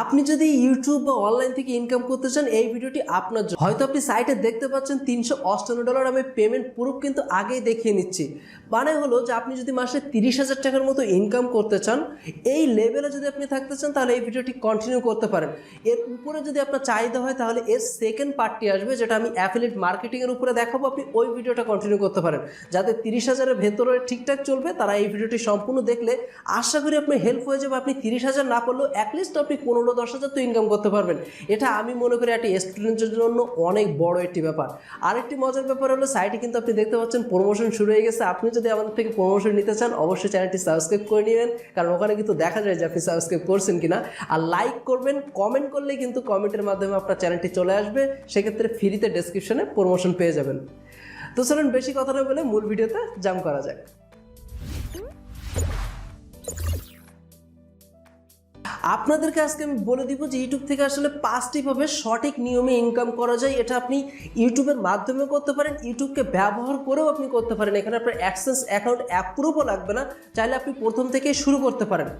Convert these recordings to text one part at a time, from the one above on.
আপনি যদি ইউটিউব বা অনলাইন থেকে ইনকাম করতে চান এই ভিডিওটি আপনার জন্য। হয়তো আপনি সাইটে দেখতে পাচ্ছেন $358 আমি পেমেন্ট প্রুফ কিন্তু আগেই দেখিয়ে নিচ্ছি। মানে হলো যে আপনি যদি মাসে 30,000 টাকার মতো ইনকাম করতে চান, এই লেভেলে যদি আপনি থাকতে চান তাহলে এই ভিডিওটি কন্টিনিউ করতে পারেন। এর উপরে যদি আপনার চাহিদা হয় তাহলে এর সেকেন্ড পার্টটি আসবে, যেটা আমি অ্যাফিলিয়েট মার্কেটিংয়ের উপরে দেখাবো। আপনি ওই ভিডিওটা কন্টিনিউ করতে পারেন। যাদের 30,000-এর ভেতরে ঠিকঠাক চলবে তারা এই ভিডিওটি সম্পূর্ণ দেখলে আশা করি আপনার হেল্প হয়ে যাবে। আপনি 30,000 না করলেও অ্যাটলিস্ট আপনি 15-10,000 তো ইনকাম করতে পারবেন। এটা আমি মনে করি একটা স্টুডেন্টের জন্য অনেক বড় একটি ব্যাপার। আরেকটি মজার ব্যাপার হলো সাইটে কিন্তু আপনি দেখতে পাচ্ছেন প্রমোশন শুরু হয়ে গেছে। আপনি যদি আমাদের থেকে প্রমোশন নিতে চান অবশ্যই চ্যানেলটি সাবস্ক্রাইব করে নেবেন, কারণ ওখানে কিন্তু দেখা যায় যে আপনি সাবস্ক্রাইব করছেন কিনা। আর লাইক করবেন, কমেন্ট করলেই কিন্তু কমেন্টের মাধ্যমে আপনার চ্যানেলটি চলে আসবে। সেক্ষেত্রে ফ্রিতে ডেসক্রিপশনে প্রমোশন পেয়ে যাবেন। তো চলুন বেশি কথা না বলে মূল ভিডিওতে জাম্প করা যাক। আপনাদেরকে আজকে আমি বলে দিব যে ইউটিউব থেকে আসলে 5টি ভাবে সঠিক নিয়মে ইনকাম করা যায়। এটা আপনি ইউটিউবের মাধ্যমে করতে পারেন, ইউটিউবকে ব্যবহার করেও আপনি করতে পারেন। এখানে আপনার অ্যাক্সেস অ্যাকাউন্ট অ্যাপ্রুভও লাগবে না, চাইলে আপনি প্রথম থেকেই শুরু করতে পারেন।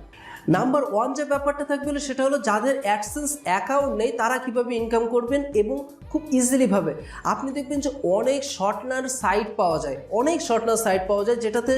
নাম্বার 1 যে ব্যাপারটা থাকবে সেটা হলো যাদের অ্যাডসেন্স অ্যাকাউন্ট নেই তারা কিভাবে ইনকাম করবেন এবং খুব ইজিলি ভাবে। আপনি দেখবেন যে অনেক শর্টনার সাইট পাওয়া যায়, যেটাতে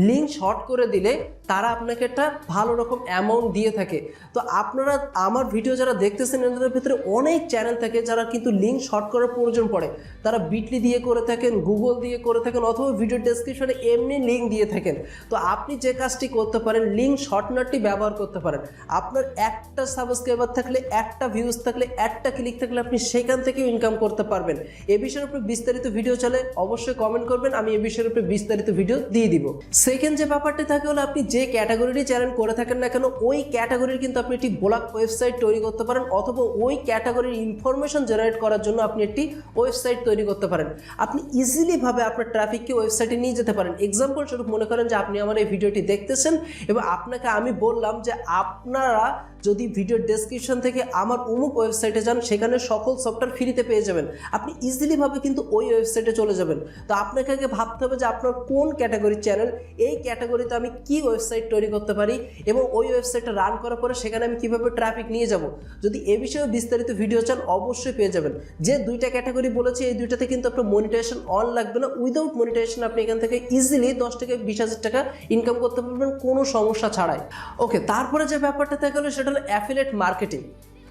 লিঙ্ক শর্ট করে দিলে তারা আপনাকে একটা ভালো রকম অ্যামাউন্ট দিয়ে থাকে। তো আপনারা আমার ভিডিও যারা দেখতেছেন এদের ভিতরে অনেক চ্যানেল থাকে যারা কিন্তু লিঙ্ক শর্ট করার প্রয়োজন পড়ে। তারা বিটলি দিয়ে করে থাকেন, গুগল দিয়ে করে থাকেন, অথবা ভিডিও ডেসক্রিপশনে এমনি লিঙ্ক দিয়ে থাকেন। তো আপনি যে কাজটি করতে পারেন, লিঙ্ক শর্টনারটি ব্যবহার করতে পারেন। আপনার একটা সাবস্ক্রাইবার থাকলে, একটা ভিউজ থাকলে, একটা ক্লিক থাকলে আপনি সেখান থেকেও ইনকাম করতে পারবেন। এ বিষয়ের উপরে বিস্তারিত ভিডিও চলে, অবশ্যই কমেন্ট করবেন, আমি এ বিষয়ের উপরে বিস্তারিত ভিডিও দিয়ে দিব। সেকেন্ড যে ব্যাপারটি থাকে হলো আপনি যে ক্যাটাগরির চ্যানেল করে থাকেন না কেন ওই ক্যাটাগরির কিন্তু আপনি একটি ব্লগ ওয়েবসাইট তৈরি করতে পারেন, অথবা ওই ক্যাটাগরির ইনফরমেশন জেনারেট করার জন্য আপনি একটি ওয়েবসাইট তৈরি করতে পারেন। আপনি ইজিলি ভাবে আপনার ট্রাফিককে ওয়েবসাইটে নিয়ে যেতে পারেন। এক্সাম্পল স্বরূপ মনে করেন যে আপনি আমার এই ভিডিওটি দেখতেছেন এবং আপনাকে আমি বললাম যে আপনারা যদি ভিডিও ডেসক্রিপশন থেকে আমার অমুক ওয়েবসাইটে যান, সেখানে সকল সফটওয়্যার ফ্রিতে পেয়ে যাবেন। আপনি ইজিলি ভাবে কিন্তু ওই ওয়েবসাইটে চলে যাবেন। তো আপনাকে আগে ভাবতে হবে যে আপনার কোন ক্যাটাগরির চ্যানেল, এই ক্যাটাগরিতে আমি কি ওয়েবসাইট তৈরি করতে পারি এবং ওই ওয়েবসাইটটা রান করার পরে সেখানে আমি কিভাবে ট্রাফিক নিয়ে যাব। যদি এ বিষয়ে বিস্তারিত ভিডিও চান অবশ্যই পেয়ে যাবেন। যে দুইটা ক্যাটাগরি বলেছি এই দুইটাতে কিন্তু আপনার মনিটাইজেশন অন লাগবে না। উইদাউট মনিটাইজেশন আপনি এখান থেকে ইজিলি 10 থেকে 20,000 টাকা ইনকাম করতে পারবেন কোনো সমস্যা ছাড়াই। ওকে, তারপরে যে ব্যাপারটা দেখা গেলো সেটা হলো অ্যাফিলিয়েট মার্কেটিং।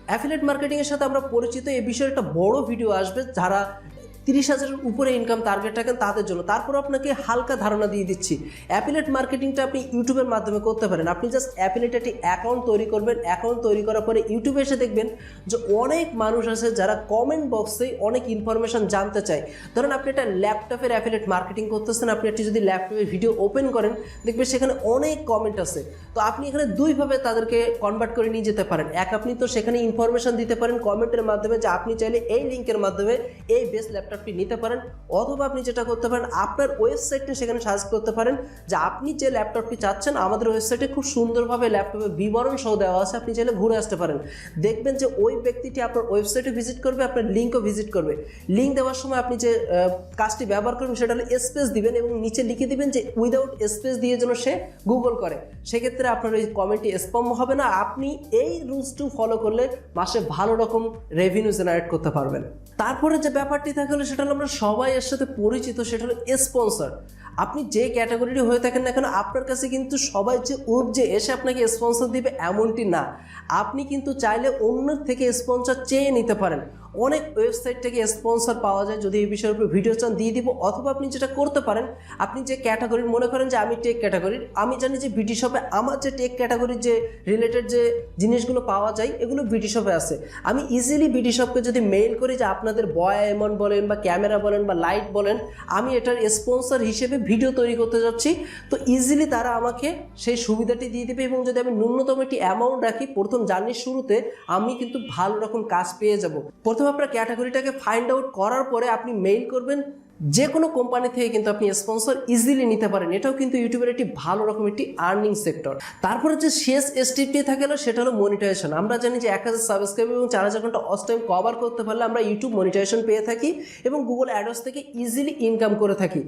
অ্যাফিলিয়েট মার্কেটিংয়ের সাথে আমরা পরিচিত, এই বিষয়ে একটা বড় ভিডিও আসবে যারা 30,000-এর উপরে ইনকাম টার্গেট রাখেন তাদের জন্য। তারপর আপনাকে হালকা ধারণা দিয়ে দিচ্ছি। অ্যাফিলিয়েট মার্কেটিংটা আপনি ইউটিউবের মাধ্যমে করতে পারেন। আপনি জাস্ট অ্যাফিলিয়েট একটি অ্যাকাউন্ট তৈরি করবেন। অ্যাকাউন্ট তৈরি করার পরে ইউটিউবে এসে দেখবেন যে অনেক মানুষ আছে যারা কমেন্ট বক্সে অনেক ইনফরমেশন জানতে চায়। ধরেন আপনি একটা ল্যাপটপের অ্যাফিলিয়েট মার্কেটিং করতেছেন, আপনি একটি যদি ল্যাপটপের ভিডিও ওপেন করেন দেখবেন সেখানে অনেক কমেন্ট আছে। তো আপনি এখানে দুইভাবে তাদেরকে কনভার্ট করে নিয়ে যেতে পারেন। এক, আপনি তো সেখানে ইনফরমেশন দিতে পারেন কমেন্টের মাধ্যমে যে আপনি চাইলে এই লিঙ্কের মাধ্যমে এই বেস্ট ল্যাপটপটি নিতে পারেন, অথবা আপনি যেটা করতে পারেন আপনার ওয়েবসাইটটা সেখানে সাজেস্ট করতে পারেন যে আপনি যে ল্যাপটপটি চাচ্ছেন আমাদের ওয়েবসাইটে খুব সুন্দরভাবে ল্যাপটপের বিবরণ সহ দেওয়া আছে, আপনি চাইলে ঘুরে আসতে পারেন। দেখবেন যে ওই ব্যক্তিটি আপনার ওয়েবসাইটে ভিজিট করবে, আপনার লিঙ্কও ভিজিট করবে। লিঙ্ক দেওয়ার সময় আপনি যে কাজটি ব্যবহার করবেন সেটা হলো স্পেস দিবেন এবং নিচে লিখে দিবেন যে উইদাউট স্পেস দিয়ে যেন সে গুগল করে। সেক্ষেত্রে আপনার ওই কমেন্টটি স্প্যাম হবে না। আপনি এই রুলসটি ফলো করলে মাসে ভালো রকম রেভিনিউ জেনারেট করতে পারবেন। তারপরে যে ব্যাপারটি থাকে হলো সেটা হলো আমরা সবাই এর সাথে পরিচিত, সেটা হলো স্পন্সর। আপনি যে ক্যাটাগরির হয়ে থাকেন না কেন আপনার কাছে কিন্তু সবাই যে যে এসে আপনাকে স্পন্সর দিবে এমনটি না। আপনি কিন্তু চাইলে অন্যের থেকে স্পন্সর চেয়ে নিতে পারেন। অনেক ওয়েবসাইট থেকে স্পন্সর পাওয়া যায়, যদি এই বিষয়ের উপর ভিডিও চান দিয়ে দিব। অথবা আপনি যেটা করতে পারেন, আপনি যে ক্যাটাগরির মনে করেন যে আমি টেক ক্যাটাগরির, আমি জানি যে বিডি শপে আমার যে টেক ক্যাটাগরির যে রিলেটেড যে জিনিসগুলো পাওয়া যায় এগুলো বিডি শপে আছে। আমি ইজিলি বিডি শপকে যদি মেইল করি যে আপনাদের বয়ামন বলেন বা ক্যামেরা বলেন বা লাইট বলেন, আমি এটার স্পন্সর হিসেবে ভিডিও তৈরি করতে যাচ্ছি, তো ইজিলি তারা আমাকে সেই সুবিধাটি দিয়ে দেবে। এবং যদি আমি ন্যূনতম একটি অ্যামাউন্ট রাখি প্রথম জার্নির শুরুতে, আমি কিন্তু ভালো রকম কাজ পেয়ে যাব। প্রথমে আপনার ক্যাটাগরিটাকে ফাইন্ড আউট করার পরে আপনি মেইল করবেন যে কোনো কোম্পানি থেকে কিন্তু আপনি স্পন্সর ইজিলি নিতে পারেন। এটাও কিন্তু ইউটিউবের একটি ভালো রকম একটি আর্নিং সেক্টর। তারপরে যে শেষ স্টেপটি থাকে সেটা হলো মনিটাইজেশন। আমরা জানি যে 1000 সাবস্ক্রাইব এবং 4000 ঘন্টা ওয়াচ টাইম কভার করতে পারলে আমরা ইউটিউব মনিটাইজেশন পেয়ে থাকি এবং গুগল অ্যাডস থেকে ইজিলি ইনকাম করে থাকি।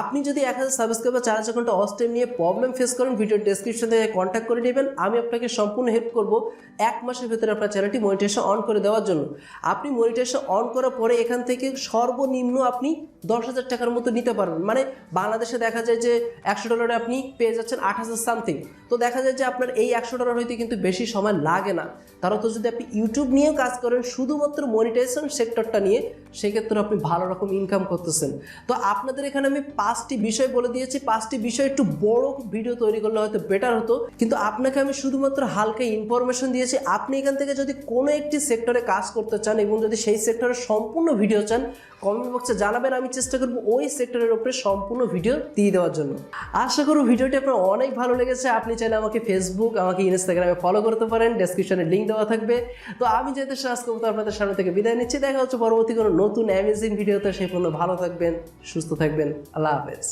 আপনি যদি 1000 সাবস্ক্রাইবার 4000 ঘন্টা ওয়াচ টাইম নিয়ে প্রবলেম ফেস করেন, ভিডিও ডেসক্রিপশন থেকে কন্ট্যাক্ট করে নেবেন। আমি আপনাকে সম্পূর্ণ হেল্প করব 1 মাসের ভিতরে আপনার চ্যানেলটি মনিটাইজেশন অন করে দেওয়ার জন্য। আপনি মনিটাইজেশন অন করার পরে এখান থেকে সর্বনিম্ন আপনি 10,000 টাকার মতো নিতে পারবেন। মানে বাংলাদেশে দেখা যায় যে $100 আপনি পেয়ে যাচ্ছেন 8,000 সামথিং। তো দেখা যায় যে আপনার এই $100 হইতে কিন্তু বেশি সময় লাগে না। তারও তো যদি আপনি ইউটিউব নিয়েও কাজ করেন শুধুমাত্র মনিটাইজেশন সেক্টরটা নিয়ে, সেক্ষেত্রে আপনি ভালো রকম ইনকাম করতেছেন। তো আপনাদের এখানে আমি 5টি বিষয় বলে দিয়েছি। 5টি বিষয় একটু বড় ভিডিও তৈরি করলে হয়তো বেটার হতো, কিন্তু আপনাকে আমি শুধুমাত্র হালকা ইনফরমেশন দিয়েছি। আপনি এখান থেকে যদি কোনো একটি সেক্টরে কাজ করতে চান এবং যদি সেই সেক্টরের সম্পূর্ণ ভিডিও চান, কমেন্ট বক্সে জানাবেন, আমি চেষ্টা করব ওই সেক্টরের উপরে সম্পূর্ণ ভিডিও দিয়ে দেওয়ার জন্য। আশা করব ভিডিওটি আপনার অনেক ভালো লেগেছে। আপনি চাইলে আমাকে ফেসবুক, আমাকে ইনস্টাগ্রামে ফলো করতে পারেন, ডেসক্রিপশনে লিঙ্ক দেওয়া থাকবে। তো আমি যেহেতু শেষ করবো, আপনাদের সামনে থেকে বিদায় নিচ্ছি। দেখা হচ্ছে পরবর্তী কোনো নতুন অ্যামেজিং ভিডিওতে। সেই পর্যন্ত ভালো থাকবেন, সুস্থ থাকবেন। আল্লাহ হাফেজ।